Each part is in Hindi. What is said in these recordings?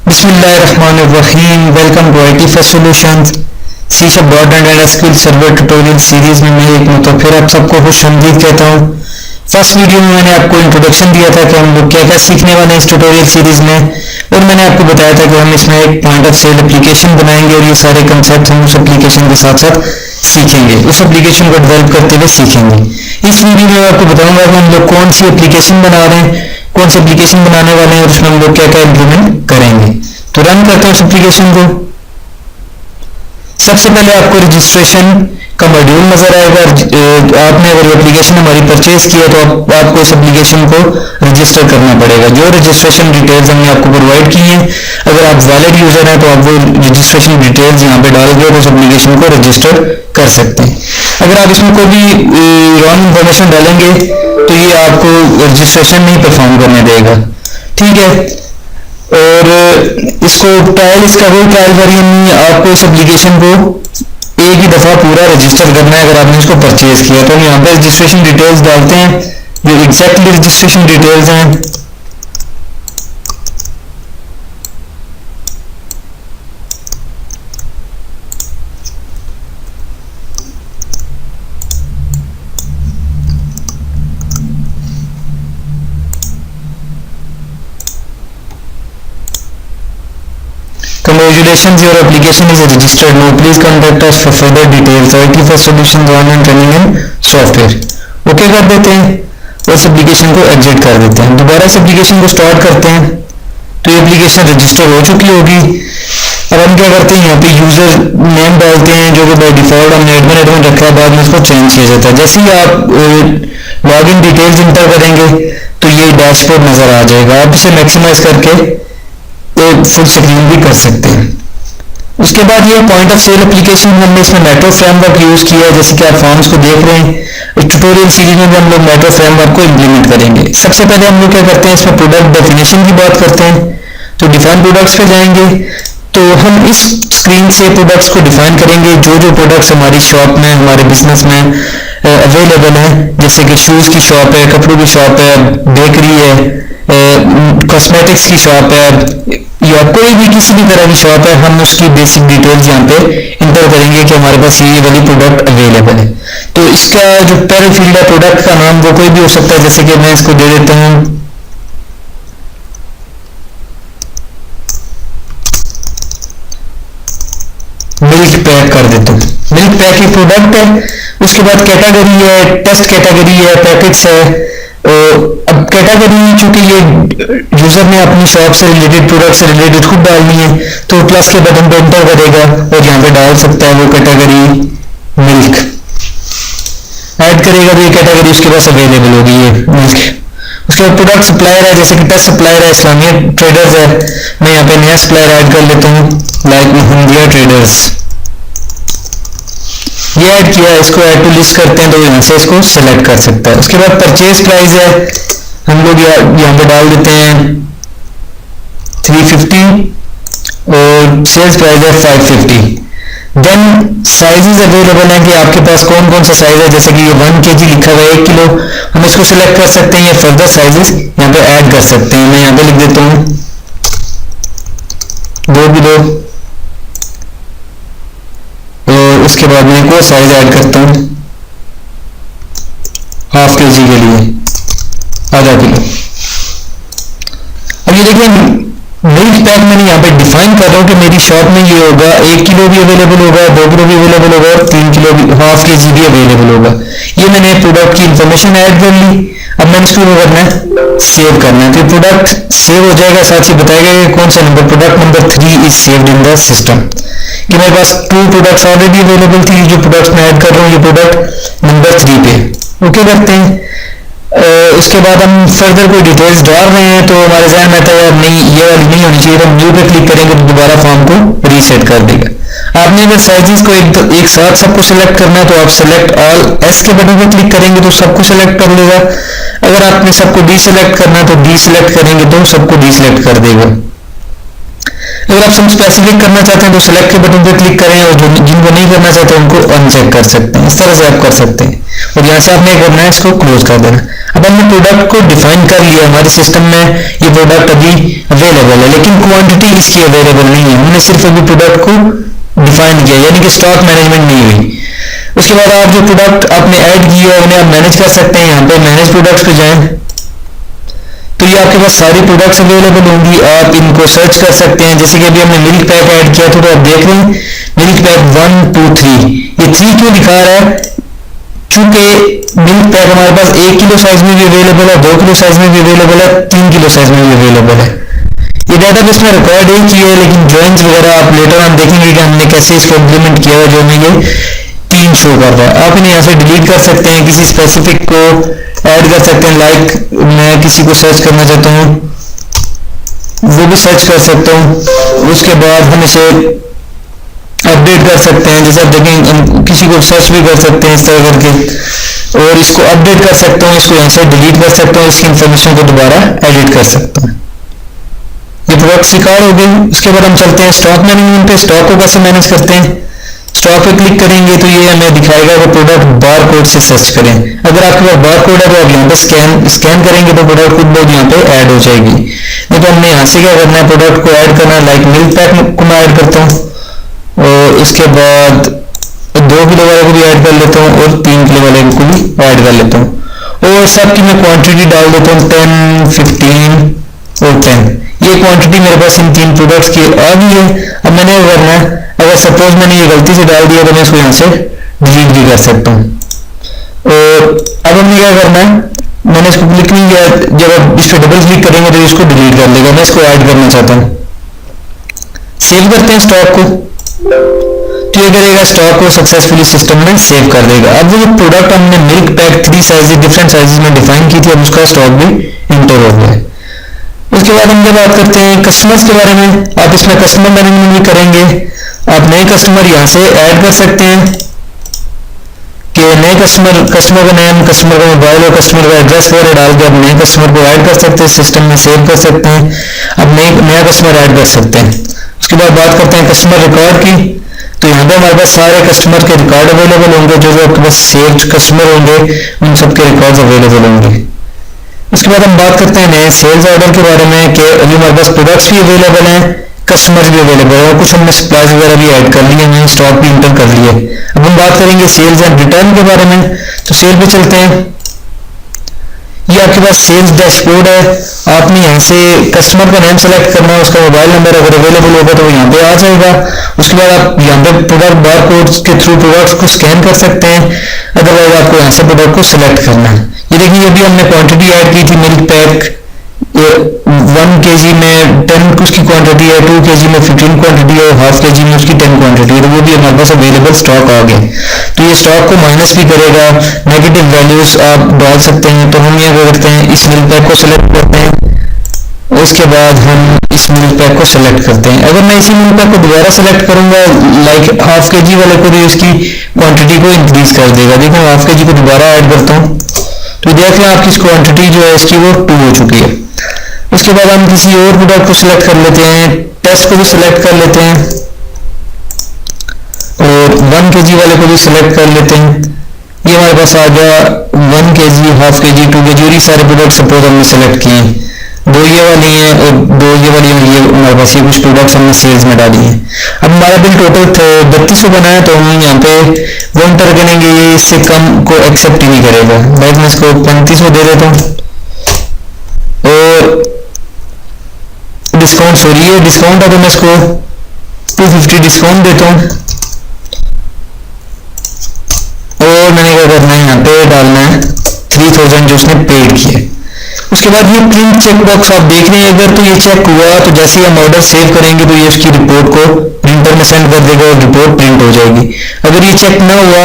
बिस्मिल्लाहिर्रहमानिर्रहीम। Welcome to IT first solutions. C sharp dot net and SQL server tutorial series में मैं एक फिर आप सबको खुशामदीद कहता हूँ। फर्स्ट वीडियो में मैंने आपको इंट्रोडक्शन दिया था कि हम लोग क्या क्या सीखने वाले हैं इस ट्यूटोरियल सीरीज में, और मैंने आपको बताया था कि हम इसमें एक पॉइंट ऑफ सेल एप्लीकेशन बनाएंगे और ये सारे कंसेप्ट हम उस एप्लीकेशन के साथ साथ सीखेंगे, उस एप्लीकेशन को डेवलप करते हुए सीखेंगे। इस वीडियो में आपको बताऊंगा कि हम लोग कौन सी एप्लीकेशन बना रहे हैं, कौन सी एप्लीकेशन बनाने वाले हैं और उसमें हम लोग क्या क्या इंप्लीमेंट करेंगे। तो रन करते हैं उस एप्लीकेशन को। सबसे पहले आपको रजिस्ट्रेशन का मॉड्यूल नजर आएगा। आपने अगर एप्लीकेशन हमारी परचेज किया तो आपको इस एप्लीकेशन को रजिस्टर करना पड़ेगा। जो रजिस्ट्रेशन डिटेल्स हमने आपको प्रोवाइड की हैं, अगर आप वैलिड यूजर हैं तो आप वो रजिस्ट्रेशन डिटेल्स यहाँ पे डाल के उस एप्लीकेशन को रजिस्टर कर सकते हैं। अगर आप इसमें कोई भी रॉन्ग इंफॉर्मेशन डालेंगे तो ये आपको रजिस्ट्रेशन नहीं परफॉर्म करने देगा, ठीक है। और इसको इसका कोई ट्रायल वेरिएंट नहीं है, आपको इस एप्लीकेशन को एक ही दफा पूरा रजिस्टर करना है अगर आपने इसको परचेज किया। तो हम यहाँ पे रजिस्ट्रेशन डिटेल्स डालते हैं, जो एग्जैक्टली रजिस्ट्रेशन डिटेल्स हैं। Congratulations, your application is registered now. Please contact us for further details. IT First Solutions Online Training and Software. Okay कर देते हैं और इस एप्लीकेशन को एग्जिट कर देते हैं। दोबारा इस एप्लीकेशन को स्टार्ट करते हैं तो ये एप्लीकेशन रजिस्टर हो चुकी होगी। अब हम क्या करते हैं, यहाँ पे यूजर नेम डालते हैं जो कि बाय डिफॉल्ट हमने एडमिन रखा है, बाद में इसको चेंज किया जाता है। जैसे ही आप लॉगिन डिटेल्स इंटर करेंगे तो ये डैशबोर्ड नजर आ जाएगा। आप इसे मैक्सिमाइज करके फुल स्क्रीन भी कर सकते हैं। उसके बाद ये पॉइंट ऑफ सेल एप्लीकेशन हमने इसमें मेट्रो फ्रेमवर्क यूज किया है, जैसे कि आप फॉर्म्स को देख रहे हैं। इस ट्यूटोरियल सीरीज में भी हम लोग मेट्रो फ्रेमवर्क को इंप्लीमेंट करेंगे। सबसे पहले हम लोग क्या करते हैं, इसमें प्रोडक्ट डेफिनेशन की बात करते हैं। तो डिफाइन प्रोडक्ट्स पे जाएंगे तो हम इस स्क्रीन से प्रोडक्ट्स को डिफाइन करेंगे। जो जो प्रोडक्ट्स हमारी शॉप में, हमारे बिजनेस में अवेलेबल है, जैसे कि शूज़ की शॉप है, कपड़ों की शॉप है, बेकरी है, कॉस्मेटिक्स की शॉप है, या कोई भी किसी भी तरह की शॉप है, हम उसकी बेसिक डिटेल्स यहाँ पे इंटर करेंगे कि हमारे पास ये वाली प्रोडक्ट अवेलेबल है। तो इसका जो पहले फील्ड है प्रोडक्ट का नाम वो कोई भी हो सकता है, जैसे कि मैं इसको दे देता हूँ मिल्क पैक कर देता हूँ। मिल्क पैक एक प्रोडक्ट है। उसके बाद कैटेगरी है, टेस्ट कैटेगरी है, पैकेट्स है। अब कैटेगरी चूंकि ये यूजर ने अपनी शॉप से रिलेटेड, प्रोडक्ट से रिलेटेड खुद डालनी है तो प्लस के बटन पे एंटर करेगा और यहाँ पे डाल सकता है वो कैटेगरी मिल्क ऐड करेगा तो ये कैटेगरी उसके पास अवेलेबल होगी, ये मिल्क। उसके बाद प्रोडक्ट सप्लायर है, जैसे कि टेस्ट सप्लायर है, इस्लामिया ट्रेडर्स है। मैं यहाँ पे नया सप्लायर ऐड कर लेता हूँ, लाइक मोहम्मदिया ट्रेडर्स। ये ऐड किया, इसको ऐड टू लिस्ट करते हैं तो यहाँ से इसको सिलेक्ट कर सकता है। उसके बाद परचेज प्राइस है, हम लोग यहाँ पे डाल देते हैं 350 और सेल्स प्राइस है 550। देन साइजेस अवेलेबल हैं कि आपके पास कौन कौन सा साइज है, जैसे कि ये 1 kg लिखा हुआ है 1 किलो, हम इसको सिलेक्ट कर सकते हैं या फर्दर साइजेस यहाँ पे ऐड कर सकते हैं। मैं यहाँ पे लिख देता हूँ 2 किलो और उसके बाद मैं एक और साइज ऐड करता हूँ ½ kg के लिए, आधा किलो। अब ये देखिए मिल्क पैक मैंने यहाँ पे डिफाइन कर रहा हूँ कि मेरी शॉप में ये होगा 1 किलो भी अवेलेबल होगा, 2 किलो भी अवेलेबल होगा और 3 किलो भी, ½ kg भी अवेलेबल होगा। ये मैंने प्रोडक्ट की इंफॉर्मेशन ऐड कर ली। अब मैंने इसको करना है, सेव करना है। तो प्रोडक्ट सेव हो जाएगा, साथ ही बताएगा कि कौन सा number, product number 3 is saved in the system. कि मेरे पास 2 प्रोडक्ट्स ऑलरेडी अवेलेबल थी, जो प्रोडक्ट्स मैं ऐड कर रहा हूँ ये प्रोडक्ट नंबर 3 पे ओके करते हैं। उसके बाद हम फर्दर कोई डिटेल्स डाल रहे हैं तो हमारे जहन में आता है यार नहीं, ये वाली नहीं होनी चाहिए, तो हम न्यू पे क्लिक करेंगे तो दोबारा फॉर्म को रीसेट कर देगा। आपने अगर साइजेस को एक साथ सबको सिलेक्ट करना है तो आप सेलेक्ट ऑल एस के बटन पर क्लिक करेंगे तो सबको सिलेक्ट कर लेगा। अगर आपने सबको डी सिलेक्ट करना है तो डी सिलेक्ट करेंगे तो सबको डी सिलेक्ट कर देगा। अगर आप सब स्पेसिफिक करना चाहते हैं तो सिलेक्ट के बटन पर क्लिक करें, और जो जिनको नहीं करना चाहते उनको अनचेक कर सकते हैं। इस तरह से आप कर सकते हैं, और यहाँ से आपने करना है इसको क्लोज कर देना। अब हमने प्रोडक्ट को डिफाइन कर लिया, हमारे सिस्टम में ये प्रोडक्ट अभी अवेलेबल है, लेकिन क्वांटिटी इसकी अवेलेबल नहीं है। हमने सिर्फ अभी प्रोडक्ट को डिफाइन किया, यानी कि स्टॉक मैनेजमेंट नहीं हुई। उसके बाद आप जो प्रोडक्ट आपने ऐड किए हैं उन्हें आप मैनेज कर सकते हैं। यहाँ पे मैनेज प्रोडक्ट्स पे जाएं तो ये आपके पास सारी प्रोडक्ट्स अवेलेबल होंगी, आप इनको सर्च कर सकते हैं। जैसे कि अभी हमने मिल्क पैक ऐड किया था, तो आप देख रहे हैं मिल्क पैक 1 2 3, ये 3 क्यों दिखा रहा है? चूंकि मिल्क पैक हमारे पास 1 किलो साइज में भी अवेलेबल है, 2 किलो साइज में भी अवेलेबल है, 3 किलो साइज में भी अवेलेबल है। ये डाटाबेस में रिकॉर्ड ही किया है, लेकिन जॉइंस वगैरह आप लेटर ऑन देखेंगे कि हमने कैसे इसको इम्प्लीमेंट किया है, जो हमें ये 3 शो कर रहा है। आप इन्हें यहाँ से डिलीट कर सकते हैं, किसी स्पेसिफिक को ऐड कर सकते हैं। लाइक मैं किसी को सर्च करना चाहता हूँ, वो भी सर्च कर सकता हूँ। उसके बाद हम इसे अपडेट कर सकते हैं, जैसे आप देखें हम किसी को सर्च भी कर सकते हैं इस तरह करके, और इसको अपडेट कर सकता हूँ, इसको यहाँ से डिलीट कर सकता हूँ, इसकी इंफॉर्मेशन को दोबारा एडिट कर सकता हूँ। ये प्रोडक्ट रिकॉर्ड हो गई। उसके बाद हम चलते हैं स्टॉक मैनेजमेंट पे। स्टॉक को कैसे मैनेज करते हैं? स्टॉक पे क्लिक करेंगे तो ये हमें दिखाएगा कि प्रोडक्ट बार कोड से सर्च करें। अगर आपके पास बार कोड है तो आप यहाँ पे स्कैन करेंगे तो प्रोडक्ट खुद बहुत यहाँ पे ऐड हो जाएगी। नहीं तो हमने यहाँ से क्या करना है, प्रोडक्ट को ऐड करना है। लाइक मिल्क पैक को मैं ऐड करता हूँ, और इसके बाद 2 किलो वाले को भी ऐड कर लेता हूँ, और 3 किलो वाले को भी ऐड कर लेता हूँ, और सबकी मैं क्वांटिटी डाल देता हूँ 10 15 और 10। ये क्वांटिटी मेरे पास इन 3 प्रोडक्ट्स की आ गई है। अब मैंने क्या करना है, अगर सपोज मैंने ये गलती से डाल दिया तो मैं इसको यहाँ से डिलीट भी कर सकता हूँ। और अब हमने क्या करना है, मैंने इसको क्लिक नहीं किया, जब आप इस पर डबल क्लिक करेंगे तो इसको डिलीट कर लेगा। मैं इसको ऐड करना चाहता हूँ, सेव करते हैं स्टॉक को, तो ये करेगा स्टॉक को सक्सेसफुली सिस्टम में सेव कर देगा। अब वो जो प्रोडक्ट हमने milk pack 3 sizes different sizes में डिफाइन की थी, अब उसका स्टॉक भी इंटर हो गया है। उसके बाद हम जब बात करते हैं कस्टमर्स के बारे में, आप इसमें कस्टमर मैनेजमेंट भी करेंगे। आप नए कस्टमर यहाँ से ऐड कर सकते हैं कि नए कस्टमर का नेम, कस्टमर का मोबाइल और कस्टमर का एड्रेस वगैरह डाल के आप नए कस्टमर को ऐड कर सकते हैं, सिस्टम में सेव कर सकते हैं, आप नया कस्टमर ऐड कर सकते हैं। उसके बाद बात करते हैं कस्टमर रिकॉर्ड की, तो यहाँ पे हमारे पास सारे कस्टमर के रिकॉर्ड अवेलेबल होंगे, जो आपके पास सेव्ड कस्टमर होंगे उन सबके रिकॉर्ड्स अवेलेबल होंगे। उसके बाद हम बात करते हैं नए सेल्स ऑर्डर के बारे में कि अभी हमारे पास प्रोडक्ट्स भी अवेलेबल हैं, कस्टमर्स भी अवेलेबल है, और कुछ हमने सप्लाईज वगैरह भी ऐड कर लिए हैं, स्टॉक भी इंटर कर लिए। अब हम बात करेंगे सेल्स एंड रिटर्न के बारे में, तो सेल पे चलते हैं। ये आपके पास सेल्स डैशबोर्ड है, आपने यहाँ से कस्टमर का नेम सेलेक्ट करना है, उसका मोबाइल नंबर अगर अवेलेबल होगा तो यहाँ पे आ जाएगा। उसके बाद आप यहाँ पे प्रोडक्ट बार कोड के थ्रू प्रोडक्ट्स को स्कैन कर सकते हैं, अदरवाइज आपको यहाँ से प्रोडक्ट को सिलेक्ट करना है। ये देखिए अभी हमने क्वांटिटी ऐड की थी मिल्क पैक 1 kg में 10 उसकी क्वांटिटी है, 2 kg में 15 क्वांटिटी है, हाफ kg में उसकी 10 क्वांटिटी है, तो वो भी हमारे पास अवेलेबल स्टॉक आ गए। तो ये स्टॉक को माइनस भी करेगा, नेगेटिव वैल्यूज आप डाल सकते हैं। तो हम ये क्या करते हैं, इस मिल्क पैक को सिलेक्ट करते हैं, उसके बाद हम इस मिल्क पैक को सिलेक्ट करते हैं। अगर मैं इसी मिल्क पैक को दोबारा सिलेक्ट करूंगा, लाइक हाफ kg वाले को भी उसकी क्वांटिटी को इंक्रीज कर देगा। देखो हाफ kg को दोबारा ऐड करता हूँ, तो देख लें आपकी क्वांटिटी जो है इसकी वो 2 हो चुकी है। उसके बाद हम किसी और प्रोडक्ट को सिलेक्ट कर लेते हैं, टेस्ट को भी सिलेक्ट कर लेते हैं, और 1 kg वाले को भी सिलेक्ट कर लेते हैं। ये हमारे पास आ गया 1 kg, हाफ kg, 2 kg, और ये सारे प्रोडक्ट सपोज हमने सेलेक्ट किए हैं। 2 ये वाली हैं और 2 ये वाली हैं, ये हमारे पास ये कुछ प्रोडक्ट्स हमने सेल्स में डाली हैं। अब हमारा बिल टोटल 3200 बना है, तो हम यहाँ पे वो एंटर करेंगे, ये इससे कम को एक्सेप्ट ही नहीं करेगा। लाइक मैं इसको 3500 दे देता हूँ, और डिस्काउंट सॉरी ये डिस्काउंट है तो मैं इसको 250 डिस्काउंट देता हूँ, और मैंने क्या करना है यहाँ पे डालना है 3000 जो उसने पेड किया। उसके बाद ये प्रिंट चेक बॉक्स आप देख रहे हैं, अगर तो ये चेक हुआ तो जैसे ही हम ऑर्डर सेव करेंगे तो ये उसकी रिपोर्ट को प्रिंटर में सेंड कर देगा और रिपोर्ट प्रिंट हो जाएगी। अगर ये चेक ना हुआ,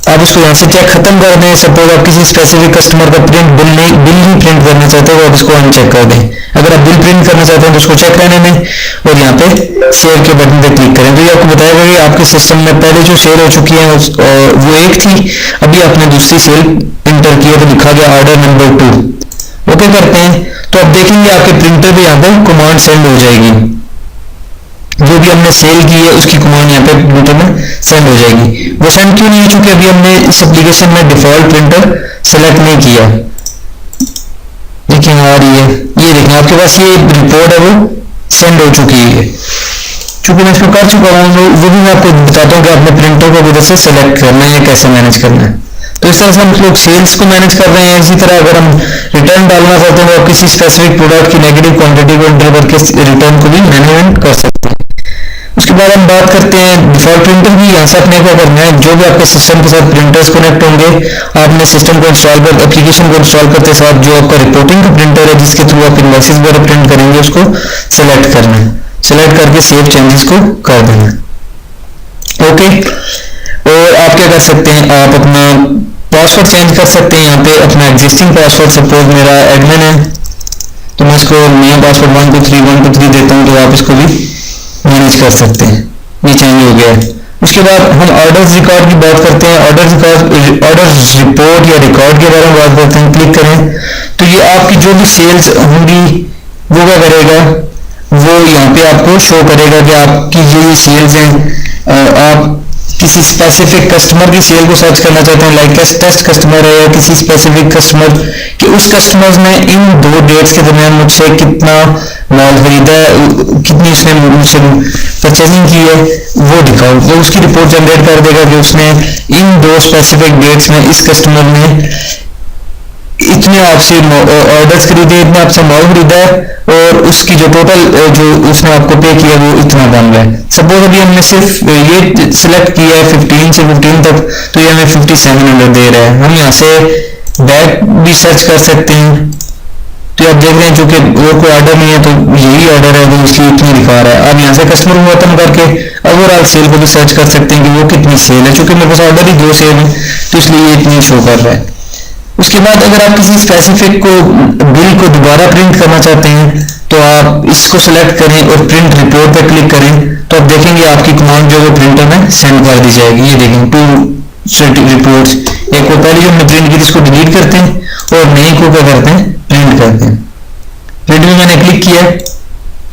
आप इसको यहाँ से चेक खत्म कर दें। सपोज आप किसी स्पेसिफिक कस्टमर का बिल नहीं प्रिंट करना चाहते हो, आप इसको अनचेक कर दें। अगर आप बिल प्रिंट करना चाहते हैं तो उसको चेक रहने दें, और यहाँ पे सेव के बटन पे क्लिक करें, तो ये आपको बताएगा कि आपके सिस्टम में पहले जो सेल हो चुकी है वो एक थी, अभी आपने दूसरी सेल इंटर की है, तो लिखा गया ऑर्डर नंबर 2। ओके करते हैं, तो आप देखेंगे आपके प्रिंटर पे यहाँ पे कमांड सेंड हो जाएगी। हमने सेल की है उसकी कमांड यहाँ पे प्रिंटर में सेंड हो जाएगी। वो सेंड क्यों नहीं है, क्योंकि अभी हमने इस एप्लीकेशन में डिफॉल्ट प्रिंटर सेलेक्ट नहीं किया। देखिए आ रही है, ये देखें आपके पास ये रिपोर्ट है वो सेंड हो चुकी है। चूंकि मैं इसको कर चुका हूँ वो भी मैं आपको बताता हूँ कि आपने प्रिंटर को किधर से सेलेक्ट करना है या कैसे मैनेज करना है। तो इस तरह से हम लोग सेल्स को मैनेज कर रहे हैं। इसी तरह अगर हम रिटर्न डालना चाहते हैं तो किसी स्पेसिफिक प्रोडक्ट की नेगेटिव क्वांटिटी को एंटर करके रिटर्न को भी मैनेजमेंट कर सकते हैं। उसके बाद हम बात करते हैं डिफॉल्ट प्रिंटर की। यहाँ से आपने क्या करना है, जो भी आपके सिस्टम के साथ प्रिंटर्स कनेक्ट होंगे आपने सिस्टम को इंस्टॉल कर एप्लीकेशन को इंस्टॉल करते साथ जो आपका रिपोर्टिंग का प्रिंटर है जिसके थ्रू आप इनवॉइसेस वगैरह प्रिंट करेंगे उसको सेलेक्ट करना है। सेलेक्ट करके सेव चेंजेस को कर देना। ओके, और आप क्या कर सकते हैं, आप अपना पासवर्ड चेंज कर सकते हैं। यहाँ पे अपना एग्जिस्टिंग पासवर्ड, सपोज मेरा एडमिन है तो मैं इसको नया पासवर्ड 123 देता हूँ, तो आप इसको भी मैनेज कर सकते हैं। ये चेंज हो गया है। उसके बाद हम ऑर्डर्स रिकॉर्ड की बात करते हैं। ऑर्डर्स रिपोर्ट या रिकॉर्ड के बारे में बात करते हैं। क्लिक करें तो ये आपकी जो भी सेल्स होंगी वो क्या करेगा, वो यहाँ पे आपको शो करेगा कि आपकी ये सेल्स हैं। आप किसी स्पेसिफिक कस्टमर की सेल को सर्च करना चाहते हैं, लाइक टेस्ट कस्टमर है या किसी स्पेसिफिक कस्टमर कि उस कस्टमर ने इन 2 डेट्स के दरमियान मुझसे कितना माल खरीदा है, कितनी उसने मुझसे परचेजिंग की है, वो दिखाओ। वो उसकी रिपोर्ट जनरेट कर देगा कि उसने इन 2 स्पेसिफिक डेट्स में इस कस्टमर ने इतने आपसे ऑर्डर्स खरीदे, इतना आपसे माल खरीदा है और उसकी जो टोटल जो उसने आपको पे किया वो इतना बन रहा है। सपोज अभी हमने सिर्फ ये सिलेक्ट किया है 15 से 15 तक, तो ये हमें 5700 दे रहा है। हम यहाँ से बैक भी सर्च कर सकते हैं। तो आप देख रहे हैं चूंकि और कोई ऑर्डर नहीं है तो यही ऑर्डर है वो इसलिए इतनी दिखा रहा है। आप यहाँ से कस्टमर को खत्म करके ओवरऑल सेल को भी सर्च कर सकते हैं कि वो कितनी सेल है। चूंकि मेरे पास ऑर्डर ही 2 सेल है तो इसलिए ये इतनी शो कर रहा है। उसके बाद अगर आप किसी स्पेसिफिक को बिल को दोबारा प्रिंट करना चाहते हैं तो आप इसको सेलेक्ट करें और प्रिंट रिपोर्ट पर क्लिक करें तो आप देखेंगे आपकी कमांड जो है प्रिंटर में सेंड कर दी जाएगी। ये देखें 2 रिपोर्ट्स, एक को पहले जो हमने प्रिंट की इसको डिलीट करते हैं और नई को क्या करते हैं प्रिंट करते हैं। प्रिंट में मैंने क्लिक किया,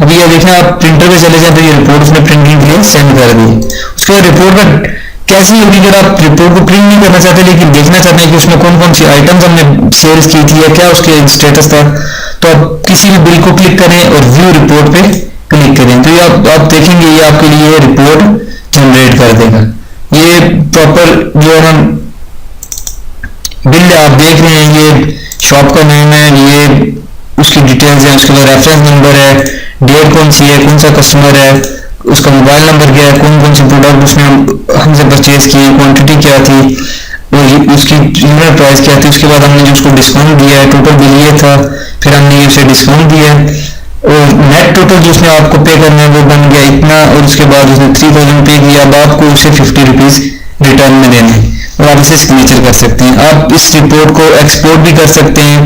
अभी ये देखें आप प्रिंटर पे चले जाए तो ये रिपोर्ट उसने प्रिंटिंग के लिए सेंड कर दी। उसके बाद रिपोर्ट का कैसी होगी, अगर आप रिपोर्ट को प्रिंट नहीं करना चाहते लेकिन देखना चाहते हैं कि उसमें कौन कौन सी आइटम्स हमने सेल्स की थी या क्या उसके स्टेटस था, तो आप किसी भी बिल को क्लिक करें और व्यू रिपोर्ट पे क्लिक करें तो ये आप देखेंगे ये आपके लिए रिपोर्ट जनरेट कर देगा। ये प्रॉपर जो है बिल आप देख रहे हैं, ये शॉप का नेम है, ये उसकी डिटेल्स है, उसके बाद रेफरेंस नंबर है, डेट कौन सी है, कौन सा कस्टमर है, उसका मोबाइल नंबर क्या है, कौन कौन से प्रोडक्ट उसने हमसे परचेज किए, क्वांटिटी क्या थी और उसकी यूनिट प्राइस क्या थी। उसके बाद हमने जो उसको डिस्काउंट दिया है, टोटल बिल ये था, फिर हमने उसे डिस्काउंट दिया और नेट टोटल जो उसने आपको पे करना है वो बन गया इतना और उसके बाद उसने 3000 पे किया। अब आपको उसे 50 रुपीज़ रिटर्न में देने हैं और आप इसे सिग्नेचर कर सकते हैं। आप इस रिपोर्ट को एक्सपोर्ट भी कर सकते हैं,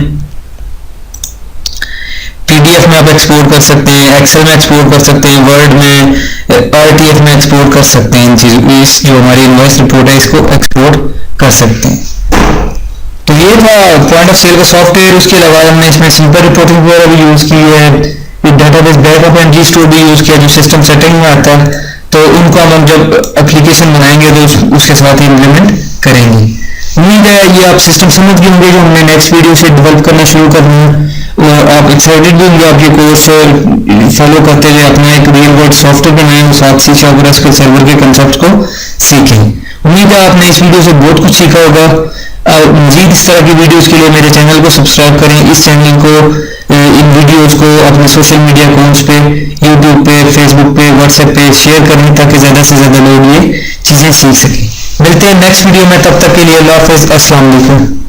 PDF में आप एक्सपोर्ट कर सकते हैं, एक्सेल में एक्सपोर्ट कर सकते हैं, वर्ड में, RTF में एक्सपोर्ट कर सकते हैं। इन चीज़ों इस जो हमारी इनवॉइस रिपोर्ट है इसको एक्सपोर्ट कर सकते हैं। तो ये था पॉइंट ऑफ सेल का सॉफ्टवेयर। उसके अलावा हमने इसमें सिंपल रिपोर्टिंग वगैरह भी यूज़ की है, डेटाबेस बैकअप एंड रीस्टोर भी यूज़ किया जो सिस्टम सेटिंग में आता है। तो उनको हम जब एप्लीकेशन बनाएंगे तो उसके साथ ही इम्प्लीमेंट करेंगे। उम्मीद है ये आप सिस्टम समझ गए होंगे जो हमने नेक्स्ट वीडियो से डेवलप करना शुरू करना है और आप एक्साइटेड भी होंगे आप ये कोर्स फॉलो करते हुए अपना एक रियल वर्ल्ड सॉफ्टवेयर बनाएं और साथ ही शाबरस के सर्वर के कंसेप्ट को सीखें। उम्मीद है आपने इस वीडियो से बहुत कुछ सीखा होगा। मजीद इस तरह की वीडियोस के लिए मेरे चैनल को सब्सक्राइब करें। इस चैनल को इन वीडियोस को अपने सोशल मीडिया अकाउंट्स पे, यूट्यूब पे, फेसबुक पे, व्हाट्सएप पे शेयर करें ताकि ज़्यादा से ज़्यादा लोग ये चीज़ें सीख सकें। मिलते हैं नेक्स्ट वीडियो में, तब तक के लिए अल्लाह हाफ़िज़, अस्सलाम वालेकुम।